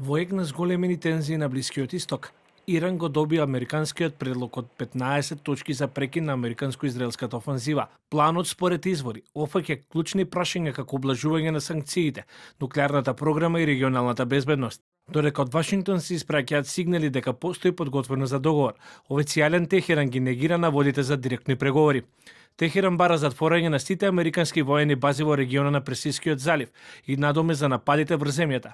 Во ек на зголемени тензии на Блискиот Исток, Иран го добија американскиот предлог од 15 точки за прекин на американско-израелската офанзива. Планот, според извори, опфаќа клучни прашања како облажување на санкциите, нуклеарната програма и регионалната безбедност. Додека од Вашингтон се испраќаат сигнали дека постои подготвеност за договор, официјален Техеран ги негира наводите за директни преговори. Техеран бара затворање на сите американски воени бази во региона на Персискиот залив и надоме за нападите врз земјата.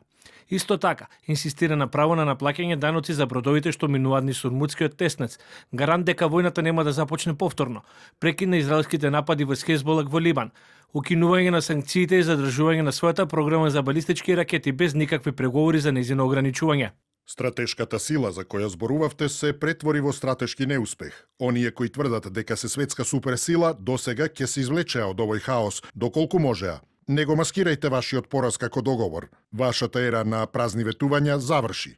Исто така, инсистира на право на наплаќање даноци за бродовите што минуваат низ Сурмутскиот теснец, гарант дека војната нема да започне повторно, прекин на израелските напади врз Хезболак во Либан, укинување на санкциите и задржување на својата програма за балистички ракети без никакви преговори за нејзино ограничување. Стратешката сила за која зборувавте се претвори во стратешки неуспех. Оние кои тврдат дека се светска суперсила, досега ќе се извлечеа од овој хаос, доколку можеа. Не го маскирајте вашиот пораз како договор. Вашата ера на празни ветувања заврши.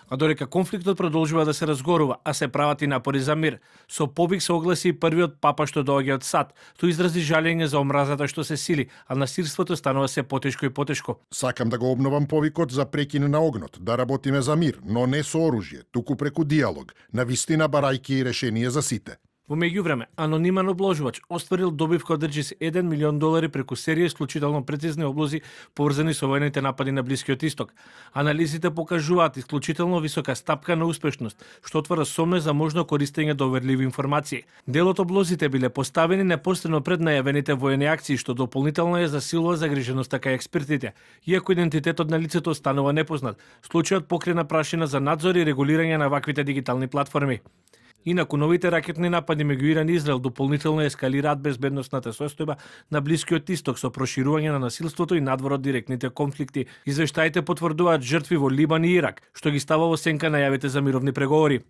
А додека конфликтот продолжува да се разгорува, а се прават и напори за мир, со побиг се огласи и првиот папа што доаѓа од САД. Тој изрази жалење за омразата што се сили, а насилството станува се потешко и потешко. Сакам да го обновам повикот за прекин на огнот, да работиме за мир, но не со оружје, туку преку диалог, навистина барајки и решение за сите. Во меѓувреме, анонимен обложувач остварил добивка од $1 милион преку серија исклучително прецизни облози поврзани со војните напади на Блискиот Исток. Анализите покажуваат исклучително висока стапка на успешност, што отвара сомне за можно користење доверливи информации. Дел од облозите биле поставени непосредно пред најавените воени акции, што дополнително ја засилува загриженоста кај експертите, иако идентитетот на лицето останува непознат. Случајот покрена прашина за надзор и регулирање на ваквите дигитални платформи. Инаку новите ракетни напади меѓу Иран и Израел дополнително ескалираат безбедносната состојба на Блискиот Исток со проширување на насилството и надвор од директните конфликти. Извештаите потврдуваат жртви во Либан и Ирак, што ги става во сенка најавите за мировни преговори.